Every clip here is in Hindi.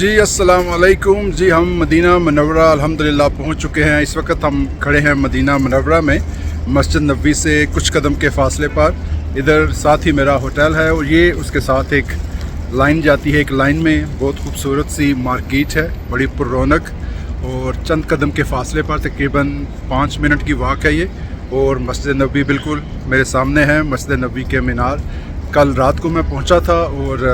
जी अस्सलाम वालेकुम। जी हम मदीना मुनव्वरा अल्हम्दुलिल्लाह पहुंच चुके हैं। इस वक्त हम खड़े हैं मदीना मुनव्वरा में, मस्जिद नबवी से कुछ कदम के फासले पर। इधर साथ ही मेरा होटल है और ये उसके साथ एक लाइन जाती है। एक लाइन में बहुत खूबसूरत सी मार्केट है, बड़ी पुररौनक, और चंद कदम के फासले पर तकरीबन 5 मिनट की वॉक है ये। और मस्जिद नबवी बिल्कुल मेरे सामने है, मस्जिद नबवी के मीनार। कल रात को मैं पहुंचा था और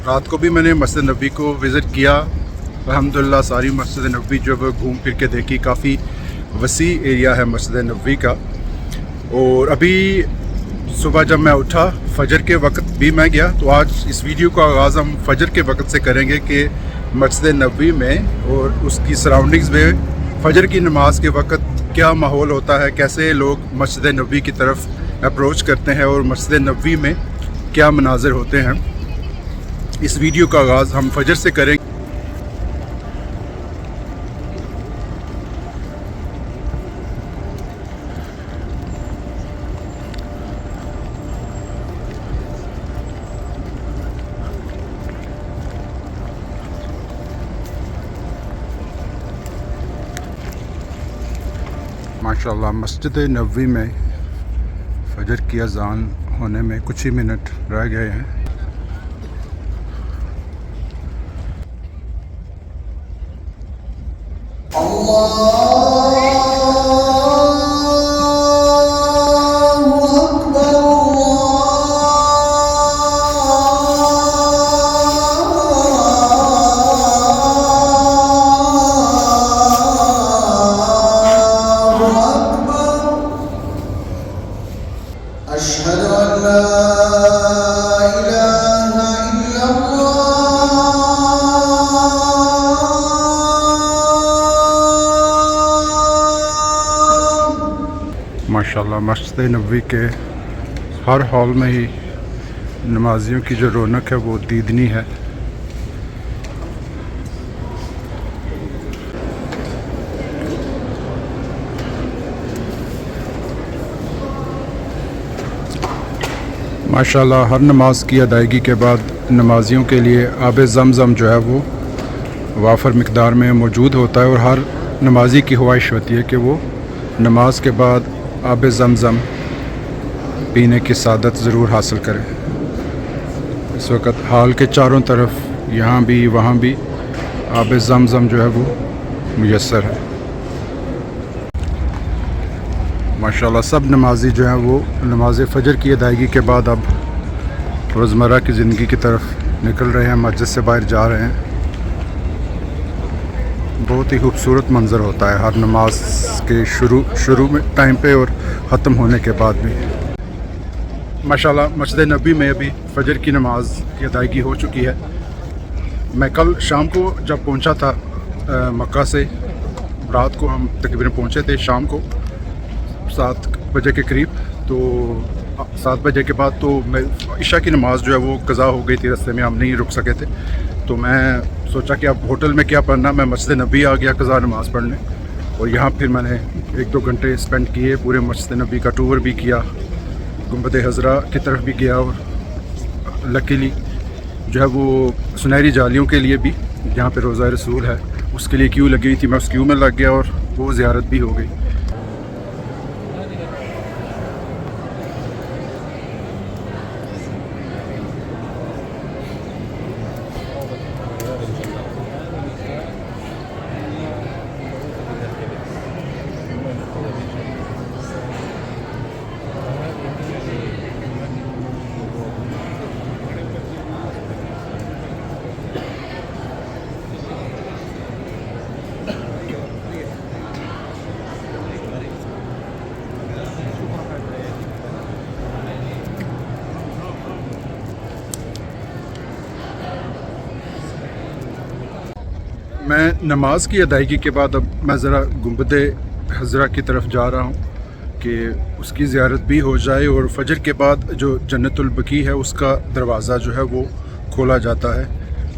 रात को भी मैंने मस्जिद नबवी को विज़िट किया। अल्हम्दुलिल्लाह सारी मस्जिद नबवी जो है घूम फिर के देखी। काफ़ी वसी एरिया है मस्जिद नबवी का। और अभी सुबह जब मैं उठा फजर के वक्त भी मैं गया, तो आज इस वीडियो का आगाज़ हम फजर के वक्त से करेंगे कि मस्जिद नबवी में और उसकी सराउंडिंग्स में फ़जर की नमाज के वक्त क्या माहौल होता है, कैसे लोग मस्जिद नबवी की तरफ अप्रोच करते हैं और मस्जिद नबवी में क्या मनाज़र होते हैं। इस वीडियो का आगाज़ हम फजर से करेंगे। माशाल्लाह मस्जिद नबवी में फजर की अज़ान होने में कुछ ही मिनट रह गए हैं। माशाल्लाह मस्जिद नबवी के हर हॉल में ही नमाजियों की जो रौनक है वो दीदनी है। माशाल्लाह हर नमाज की अदायगी के बाद नमाजियों के लिए आब ज़मज़म जो है वो वाफर मिक़दार में मौजूद होता है और हर नमाजी की ख्वाहिश होती है कि वो नमाज के बाद आब ज़मज़म पीने की सादत ज़रूर हासिल करें। इस वक्त हाल के चारों तरफ यहाँ भी वहाँ भी आब ज़मज़म जो है वो मुयस्सर है। माशाल्लाह सब नमाजी जो हैं वो नमाज फ़जर की अदायगी के बाद अब रोज़मर्रा की ज़िंदगी की तरफ निकल रहे हैं, मस्जिद से बाहर जा रहे हैं। बहुत ही खूबसूरत मंज़र होता है हर नमाज के शुरू में टाइम पे और ख़त्म होने के बाद भी। माशाल्लाह मस्जिद नबवी में अभी फ़जर की नमाज की अदायगी हो चुकी है। मैं कल शाम को जब पहुंचा था मक्का से, रात को हम तकरीबन पहुंचे थे शाम को 7 बजे के करीब। तो 7 बजे के बाद तो मैं इशा की नमाज़ जो है वो कज़ा हो गई थी, रास्ते में हम नहीं रुक सके थे। तो मैं सोचा कि अब होटल में क्या पढ़ना, मैं मस्जिद नबवी आ गया कज़ा नमाज़ पढ़ने। और यहाँ फिर मैंने 1-2 घंटे स्पेंड किए, पूरे मस्जिद नबवी का टूर भी किया, गुंबद हज़रा की तरफ भी गया। और लकीली जो है वो सुनहरी जालियों के लिए भी जहाँ पे रोज़ा रसूल है उसके लिए क्यू लगी थी, मैं उस क्यू में लग गया और वो ज़ियारत भी हो गई। मैं नमाज की अदायगी के बाद अब मैं ज़रा गुंबद हज़रा की तरफ जा रहा हूँ कि उसकी ज़ियारत भी हो जाए। और फ़जर के बाद जो जन्नतुल बकी है उसका दरवाज़ा जो है वो खोला जाता है,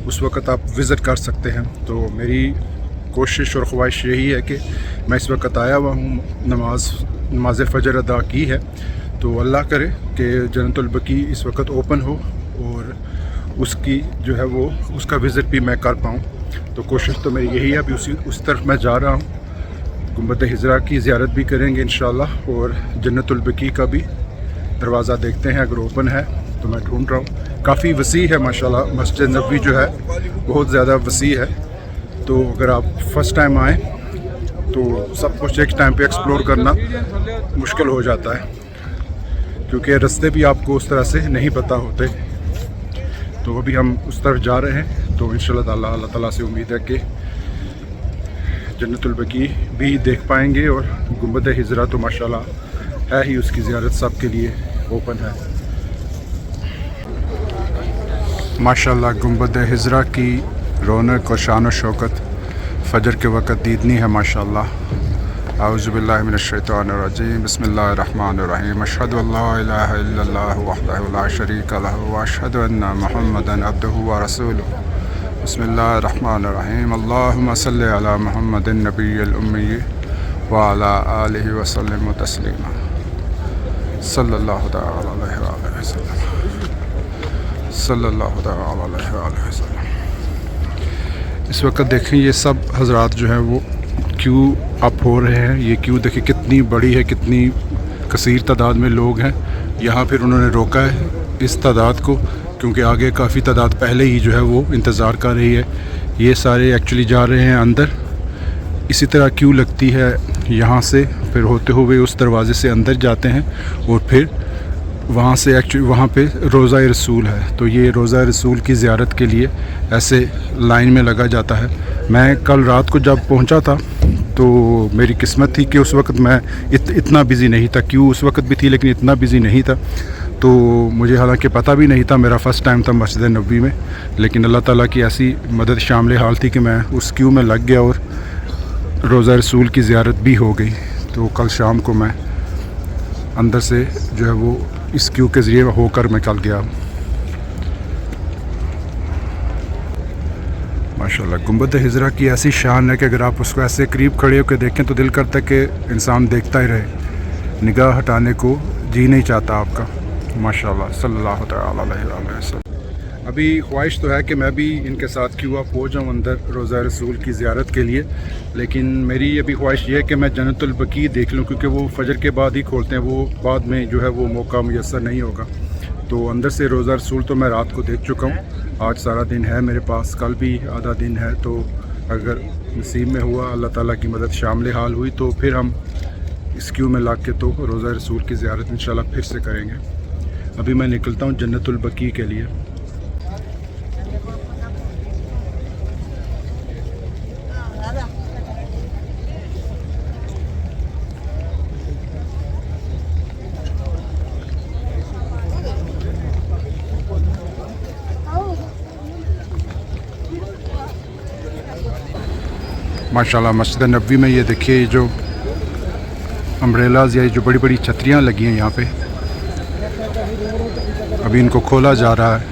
उस वक़्त आप विज़िट कर सकते हैं। तो मेरी कोशिश और ख्वाहिश यही है कि मैं इस वक्त आया हुआ हूँ, नमाज फ़जर अदा की है, तो अल्लाह करे कि जन्नतुल बकी इस वक्त ओपन हो और उसकी जो है वो उसका विज़िट भी मैं कर पाऊँ। तो कोशिश तो मेरी यही है, अभी उस तरफ मैं जा रहा हूँ। गुंबद हिजरा की ज़ियारत भी करेंगे इंशाल्लाह, और जन्नतुल बकी का भी दरवाज़ा देखते हैं अगर ओपन है तो। मैं ढूंढ रहा हूँ, काफ़ी वसी है माशाल्लाह। मस्जिद नबवी जो है बहुत ज़्यादा वसी है, तो अगर आप फर्स्ट टाइम आएँ तो सब कुछ एक टाइम पे एक्सप्लोर करना मुश्किल हो जाता है, क्योंकि रास्ते भी आपको उस तरह से नहीं पता होते। तो अभी हम उस तरफ जा रहे हैं, तो इंशाल्लाह अल्लाह ताला से उम्मीद है कि जन्नतुल बकी भी देख पाएंगे, और गुंबद हिजरा तो माशाल्लाह है ही, उसकी ज़ियारत सब के लिए ओपन है माशाल्लाह। गुंबद हिजरा की रौनक और शान व शौकत फ़जर के वक़्त दीदनी है माशाल्लाह। आऊज़ु बिल्लाहि मिनश शैतानिर रजीम, बिस्मिल्लाहिर रहमानिर रहीम। अशहदु अल्ला इलाहा इल्लल्लाहु वहदहु ला शरीका लहु व अशहदु अन्ना मुहम्मदन अब्दुहु व रसूलुहु। बिस्मिल्लाहिर रहमानिर रहीम। अल्लाहुम्मा सल्लि अला मुहम्मदिन नबिय्यिल उम्मी व अला आलिहि व सल्लिम तस्लीमा। सल्लल्लाहु तआला अलैहि व सल्लम, सल्लल्लाहु तआला अलैहि व सल्लम। इस वक्त देखें ये सब हजरात जो हैं वो क्यों अप हो रहे हैं। ये क्यों देखिए कितनी बड़ी है, कितनी कसीर तादाद में लोग हैं यहाँ। फिर उन्होंने रोका है इस तादाद को, क्योंकि आगे काफ़ी तादाद पहले ही जो है वो इंतज़ार कर रही है। ये सारे एक्चुअली जा रहे हैं अंदर। इसी तरह क्यों लगती है यहाँ से, फिर होते हुए उस दरवाज़े से अंदर जाते हैं, और फिर वहाँ से एक्चुअली वहाँ पे रोज़ा रसूल है। तो ये रोज़ा रसूल की ज़ियारत के लिए ऐसे लाइन में लगा जाता है। मैं कल रात को जब पहुँचा था तो मेरी किस्मत थी कि उस वक्त मैं इतना बिज़ी नहीं था। क्यों उस वक्त भी थी लेकिन इतना बिज़ी नहीं था। तो मुझे हालांकि पता भी नहीं था, मेरा फ़र्स्ट टाइम था मस्जिद नबवी में, लेकिन अल्लाह ताला की ऐसी मदद शामिल हाल थी कि मैं उस क्यू में लग गया और रोज़ा रसूल की ज़ियारत भी हो गई। तो कल शाम को मैं अंदर से जो है वो इस क्यू के ज़रिए होकर मैं कल गया। माशाल्लाह गुंबद हिजरा की ऐसी शान है कि अगर आप उसको ऐसे करीब खड़े होकर देखें तो दिल करता है कि इंसान देखता ही रहे, निगाह हटाने को जी नहीं चाहता आपका। माशाल्लाह सल्लल्लाहु तआला अलैहि वसल्लम। अभी ख्वाहिश तो है कि मैं भी इनके साथ क्यों आप हो जाऊँ अंदर रोज़ा रसूल की ज़ियारत के लिए, लेकिन मेरी अभी ख्वाहिश ये है कि मैं जन्नतुल बकी देख लूँ, क्योंकि वो फ़जर के बाद ही खोलते हैं, वो बाद में जो है वो मौका मुयस्सर नहीं होगा। तो अंदर से रोज़ा रसूल तो मैं रात को देख चुका हूँ। आज सारा दिन है मेरे पास, कल भी आधा दिन है। तो अगर नसीब में हुआ, अल्लाह ताला की मदद शामिल हाल हुई, तो फिर हम इस क्यू में लग के तो रोज़ा रसूल की ज़ियारत इंशाल्लाह फिर से करेंगे। अभी मैं निकलता हूँ जन्नतुल बकी के लिए। माशाल्लाह मस्जिद नबवी में ये देखिए, ये जो अम्ब्रेलाज या जो बड़ी बड़ी छतरियाँ लगी हैं यहाँ पे, अभी इनको खोला जा रहा है।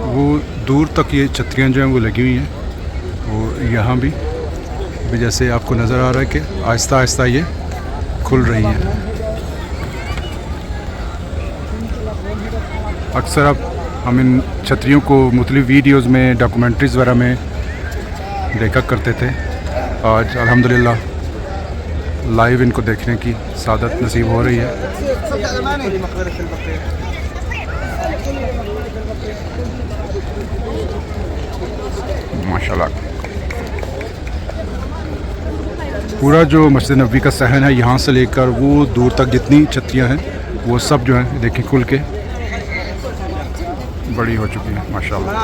वो दूर तक ये छतरियाँ जो हैं वो लगी हुई हैं, और यहाँ भी जैसे आपको नज़र आ रहा है कि आहिस्ता आहिस्ता ये खुल रही हैं। अक्सर अब हम इन छतरियों को मुख्तलिफ वीडियोस में, डॉक्यूमेंट्रीज़ वगैरह में देखा करते थे। आज अल्हम्दुलिल्लाह लाइव इनको देखने की सादत नसीब हो रही है। माशाल्लाह पूरा जो मस्जिद नबवी का सहन है, यहाँ से लेकर वो दूर तक जितनी छतरियाँ हैं वो सब जो हैं देखिए खुल के बड़ी हो चुकी है माशाल्लाह।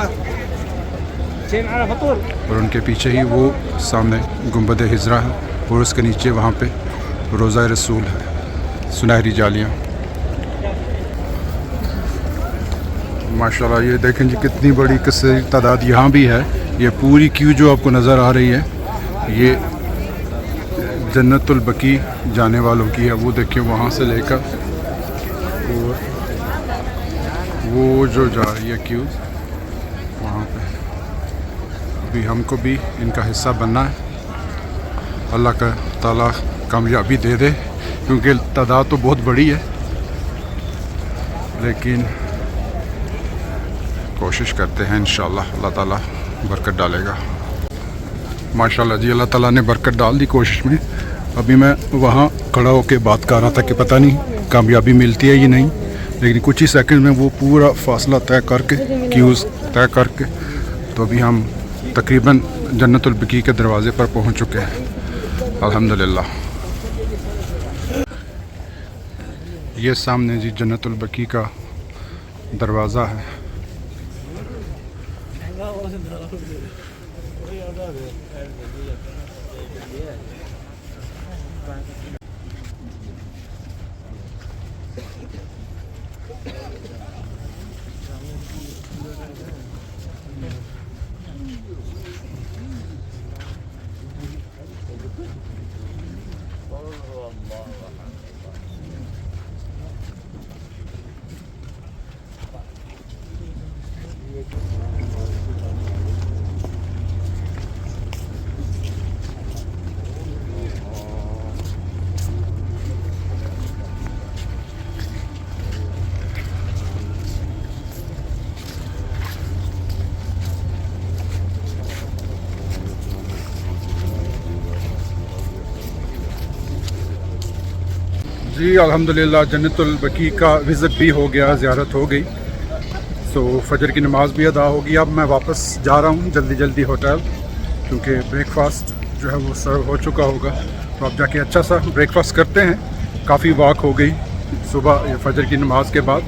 और उनके पीछे ही वो सामने गुंबद हिजरा है, और उसके नीचे वहाँ पे रोज़ा रसूल है, सुनहरी जालियाँ। माशाल्लाह ये देखें जी कितनी बड़ी कसीर तादाद यहाँ भी है। ये पूरी क्यू जो आपको नज़र आ रही है ये जन्नतुल बकी जाने वालों की है। वो देखिए वहाँ से लेकर और वो जो जा रही है क्यू वहाँ पे। अभी हमको भी इनका हिस्सा बनना है। अल्लाह का ताला कामयाबी दे दे क्योंकि तादाद तो बहुत बड़ी है, लेकिन कोशिश करते हैं इंशाल्लाह अल्लाह ताला बरकत डालेगा। माशाल्लाह जी, अल्लाह ताला ने बरकत डाल दी कोशिश में। अभी मैं वहाँ खड़ा होकर बात कर रहा था कि पता नहीं कामयाबी मिलती है या नहीं, लेकिन कुछ ही सेकंड में वो पूरा फासला तय करके, क्यूज़ तय करके, तो अभी हम तकरीबन जन्नतुल बकी के दरवाज़े पर पहुँच चुके हैं अल्हम्दुलिल्लाह। ये सामने जी जन्नतुल बकी का दरवाज़ा है। जी अल्हम्दुलिल्लाह जन्नतुल बकी का विज़िट भी हो गया, ज़ियारत हो गई। सो फजर की नमाज़ भी अदा होगी। अब मैं वापस जा रहा हूँ जल्दी जल्दी होटल, क्योंकि ब्रेकफास्ट जो है वो सर्व हो चुका होगा। तो अब जाके अच्छा सा ब्रेकफास्ट करते हैं। काफ़ी वॉक हो गई सुबह फजर की नमाज़ के बाद।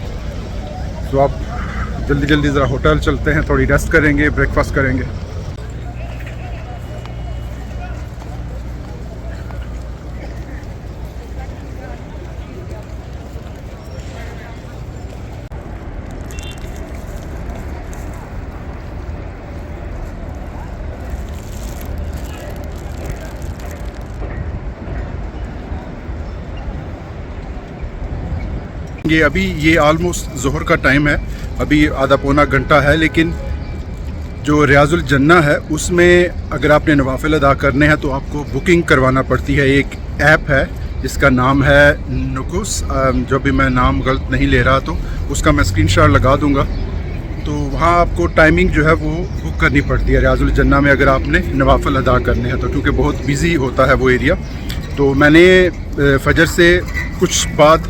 तो अब जल्दी जल्दी ज़रा होटल चलते हैं, थोड़ी रेस्ट करेंगे, ब्रेकफास्ट करेंगे। ये आलमोस्ट ज़ोहर का टाइम है, अभी आधा पौना घंटा है। लेकिन जो रियाजुल जन्ना है उसमें अगर आपने नवाफिल अदा करने हैं तो आपको बुकिंग करवाना पड़ती है। एक ऐप है जिसका नाम है नुकुस, जो भी मैं नाम गलत नहीं ले रहा तो उसका मैं स्क्रीनशॉट लगा दूंगा। तो वहाँ आपको टाइमिंग जो है वो बुक करनी पड़ती है रियाजुल जन्ना में, अगर आपने नवाफिल अदा करने हैं तो, क्योंकि बहुत बिज़ी होता है वो एरिया। तो मैंने फजर से कुछ बाद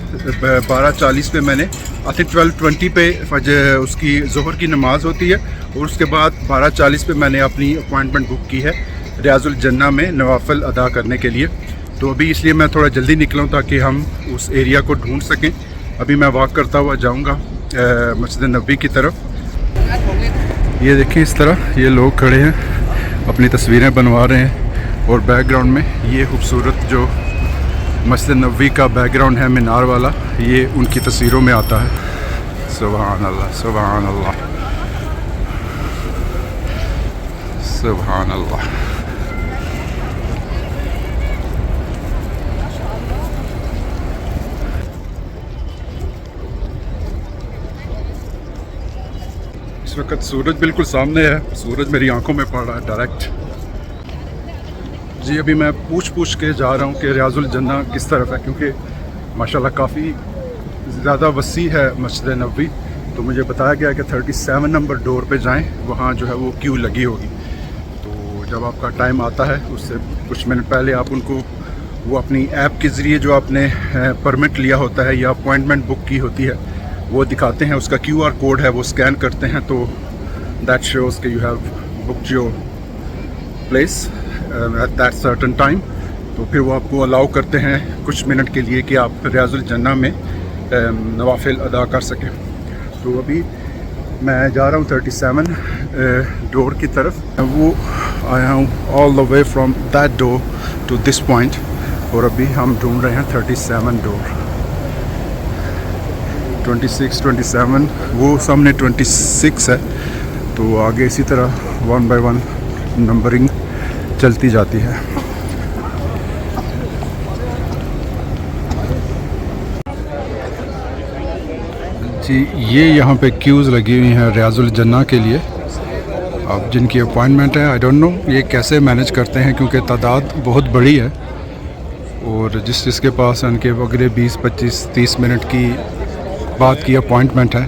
12:40 पे मैंने आई थिंक 12:20 पे फजर उसकी ज़ोहर की नमाज़ होती है, और उसके बाद 12:40 पे मैंने अपनी अपॉइंटमेंट बुक की है रियाजुल जन्ना में नवाफिल अदा करने के लिए। तो अभी इसलिए मैं थोड़ा जल्दी निकला हूँ ताकि हम उस एरिया को ढूंढ सकें। अभी मैं वॉक करता हुआ जाऊँगा मस्जिद नबी की तरफ। ये देखें, इस तरह ये लोग खड़े हैं, अपनी तस्वीरें बनवा रहे हैं, और बैकग्राउंड में ये खूबसूरत जो मस्जिद नबवी का बैकग्राउंड है मीनार वाला, ये उनकी तस्वीरों में आता है। सुभान अल्लाह, सुभान अल्लाह, सुभान अल्लाह। इस वक्त सूरज बिल्कुल सामने है, सूरज मेरी आंखों में पड़ रहा है डायरेक्ट। जी अभी मैं पूछ के जा रहा हूँ कि रियाजुल जन्ना किस तरफ है, क्योंकि माशाल्लाह काफ़ी ज़्यादा वसी है मस्जिद नबवी। तो मुझे बताया गया कि 37 नंबर डोर पे जाएं, वहाँ जो है वो क्यू लगी होगी। तो जब आपका टाइम आता है उससे कुछ मिनट पहले आप उनको वो अपनी ऐप के ज़रिए जो आपने परमिट लिया होता है या अपॉइंटमेंट बुक की होती है वो दिखाते हैं। उसका QR कोड है, वो स्कैन करते हैं, तो दैट शोज़ कि you have booked your place at that certain time. तो फिर वो आपको अलाउ करते हैं कुछ मिनट के लिए कि आप रियाजुल जन्ना में नवाफिल अदा कर सकें। तो अभी मैं जा रहा हूँ 37 डोर की तरफ। वो आया हूँ all the way from that door to this point, और अभी हम ढूंढ रहे हैं 37 डोर। 26, 27, वो सामने 26 है। तो आगे इसी तरह 1 by 1 नंबरिंग चलती जाती है। जी ये यहाँ पे क्यूज़ लगी हुई हैं रियाजुल जन्ना के लिए। अब जिनकी अपॉइंटमेंट है, आई डोंट नो ये कैसे मैनेज करते हैं, क्योंकि तादाद बहुत बड़ी है। और जिसके पास उनके अगले 20, 25, 30 मिनट की बात की अपॉइंटमेंट है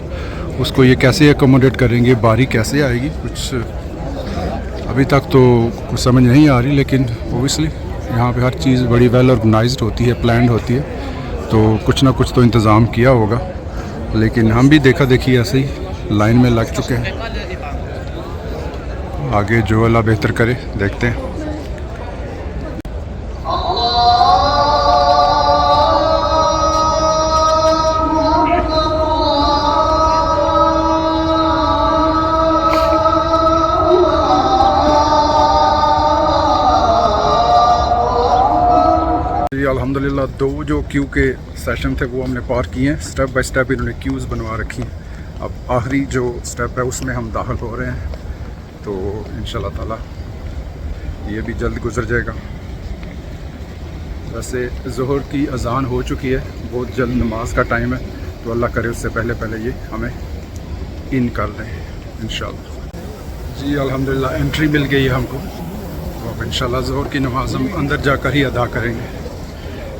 उसको ये कैसे एकोमोडेट करेंगे, बारी कैसे आएगी, कुछ अभी तक तो कुछ समझ नहीं आ रही। लेकिन ओबियसली यहाँ पे हर चीज़ बड़ी वेल ऑर्गेनाइज्ड होती है, प्लान्ड होती है, तो कुछ ना कुछ तो इंतज़ाम किया होगा। लेकिन हम भी देखा देखी ऐसे ही लाइन में लग चुके हैं। आगे जो अल्लाह बेहतर करे, देखते हैं। अल्हम्दुलिल्लाह 2 जो क्यू के सेशन थे वो हमने पार किए हैं। स्टेप बाय स्टेप इन्होंने क्यूज़ बनवा रखी हैं। अब आखिरी जो स्टेप है उसमें हम दाखिल हो रहे हैं, तो इंशाल्लाह ताला ये भी जल्द गुजर जाएगा। वैसे ज़ोहर की अज़ान हो चुकी है, बहुत जल्द नमाज का टाइम है, तो अल्लाह करे उससे पहले पहले ये हमें इन कर लें इंशाल्लाह। जी अल्हम्दुलिल्लाह एंट्री मिल गई है हमको, तो अब इंशाल्लाह ज़ोहर की नमाज हम अंदर जाकर ही अदा करेंगे।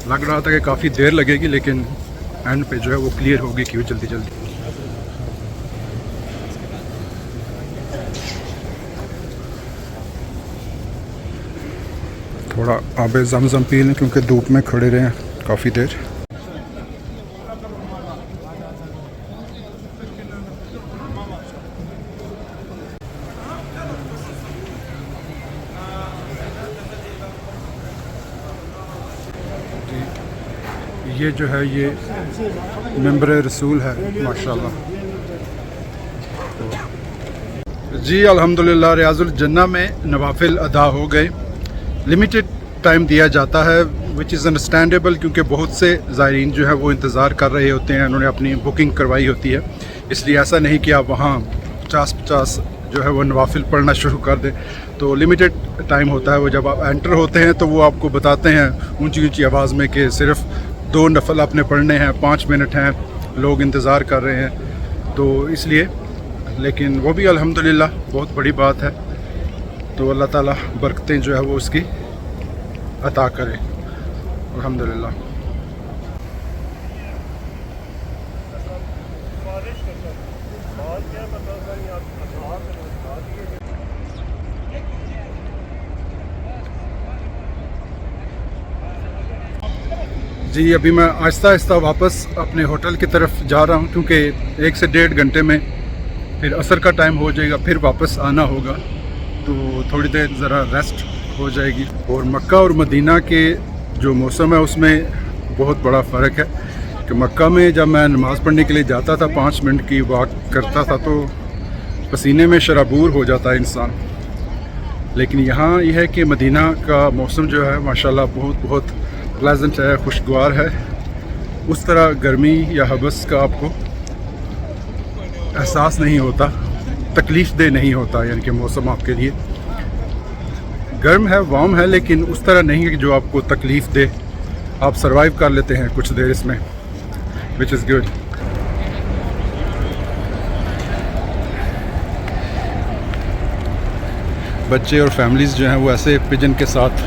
लग रहा था कि काफ़ी देर लगेगी, लेकिन एंड पे जो है वो क्लियर होगी क्यों जल्दी जल्दी। थोड़ा आबे ज़मज़म पी लें क्योंकि धूप में खड़े रहे हैं काफ़ी देर। ये जो है ये मेंबर रसूल है माशाल्लाह। जी अल्हम्दुलिल्लाह रियाजुल जन्ना में नवाफिल अदा हो गए। लिमिटेड टाइम दिया जाता है विच इज़ अंडरस्टैंडेबल, क्योंकि बहुत से ज़ायरीन जो है वो इंतज़ार कर रहे होते हैं, उन्होंने अपनी बुकिंग करवाई होती है। इसलिए ऐसा नहीं कि आप वहाँ 50-50 जो है वो नवाफिल पढ़ना शुरू कर दें। तो लिमिटेड टाइम होता है। वो जब आप एंटर होते हैं तो वो आपको बताते हैं ऊंची ऊंची आवाज़ में कि सिर्फ़ 2 नफल आपने पढ़ने हैं, 5 मिनट हैं, लोग इंतज़ार कर रहे हैं, तो इसलिए। लेकिन वो भी अल्हम्दुलिल्लाह बहुत बड़ी बात है, तो अल्लाह ताला बरकतें जो है वो उसकी अता करे अल्हम्दुलिल्लाह। जी अभी मैं आहिस्ता आहिस्ता वापस अपने होटल की तरफ जा रहा हूँ, क्योंकि 1 से 1.5 घंटे में फिर असर का टाइम हो जाएगा, फिर वापस आना होगा, तो थोड़ी देर ज़रा रेस्ट हो जाएगी। और मक्का और मदीना के जो मौसम है उसमें बहुत बड़ा फ़र्क है कि मक्का में जब मैं नमाज़ पढ़ने के लिए जाता था, 5 मिनट की वॉक करता था, तो पसीने में शराबूर हो जाता है इंसान। लेकिन यहाँ यह है कि मदीना का मौसम जो है माशाल्लाह बहुत प्लेजेंट है, खुशगवार है। उस तरह गर्मी या हबस का आपको एहसास नहीं होता, तकलीफ़ दे नहीं होता, यानी कि मौसम आपके लिए गर्म है, वार्म है, लेकिन उस तरह नहीं है कि जो आपको तकलीफ़ दे। आप सरवाइव कर लेते हैं कुछ देर इसमें, विच इज़ गुड। बच्चे और फैमिलीज़ जो हैं वो ऐसे पिजन के साथ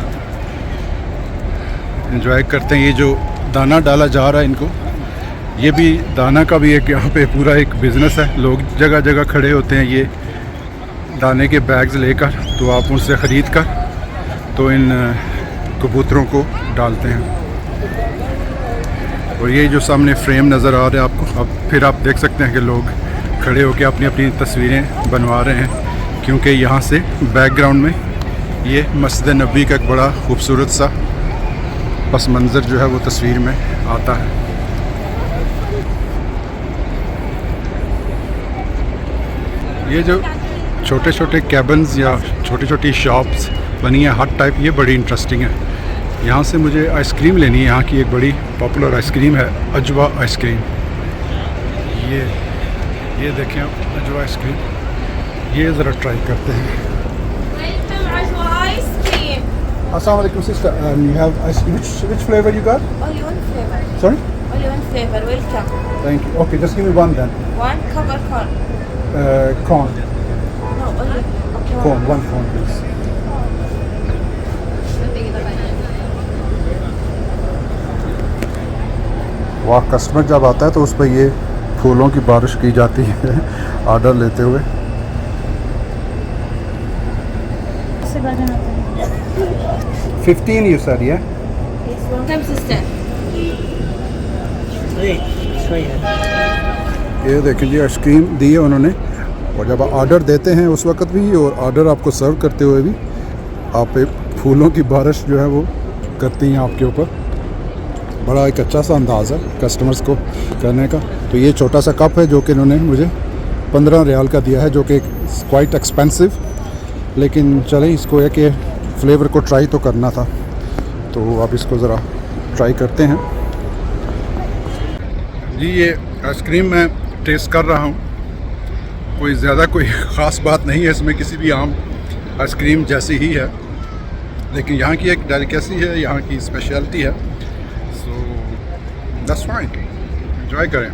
एंजॉय करते हैं। ये जो दाना डाला जा रहा है इनको, ये भी दाना का भी एक यहाँ पे पूरा एक बिज़नेस है। लोग जगह जगह खड़े होते हैं ये दाने के बैग्स लेकर, तो आप उनसे ख़रीद कर तो इन कबूतरों को डालते हैं। और ये जो सामने फ्रेम नज़र आ रहा है आपको, अब फिर आप देख सकते हैं कि लोग खड़े होकर अपनी अपनी तस्वीरें बनवा रहे हैं, क्योंकि यहाँ से बैकग्राउंड में ये मस्जिद नबी का एक बड़ा खूबसूरत सा पस मंज़र जो है वो तस्वीर में आता है। ये जो छोटे छोटे कैबन्स या छोटी छोटी शॉप्स बनी है हट टाइप, ये बड़ी इंटरेस्टिंग है। यहाँ से मुझे आइसक्रीम लेनी है। यहाँ की एक बड़ी पॉपुलर आइसक्रीम है अजवा आइसक्रीम। ये देखें आप, अजवा आइसक्रीम, ये ज़रा ट्राई करते हैं। Assalamualaikum sister, you have ice cream. Which flavor you got? Only one flavor. Sorry? Only one flavor. Welcome. Thank you. Okay, just give me one then. One cover corn. Corn. No, only okay, Corn, one corn please. वहाँ कस्टमर जब आता है तो उस पर ये फूलों की बारिश की जाती है ऑर्डर लेते हुए। से बर्तन होते हैं। 15 you said, yeah? Yes, one time sister. ये देखें जी आइसक्रीम दी है उन्होंने, और जब आप ऑर्डर देते हैं उस वक्त भी और ऑर्डर आपको सर्व करते हुए भी आप एक फूलों की बारिश जो है वो करती हैं आपके ऊपर। बड़ा एक अच्छा सा अंदाज़ है कस्टमर्स को करने का। तो ये छोटा सा कप है जो कि इन्होंने मुझे 15 रियाल का दिया है, जो कि क्वाइट एक्सपेंसिव, लेकिन चलें इसको है कि फ्लेवर को ट्राई तो करना था, तो अब इसको ज़रा ट्राई करते हैं। जी ये आइसक्रीम मैं टेस्ट कर रहा हूँ, कोई ज़्यादा कोई ख़ास बात नहीं है इसमें, किसी भी आम आइसक्रीम जैसी ही है, लेकिन यहाँ की एक डेलिकेसी है, यहाँ की स्पेशलिटी है। सो दैट्स फाइन, एंजॉय करें।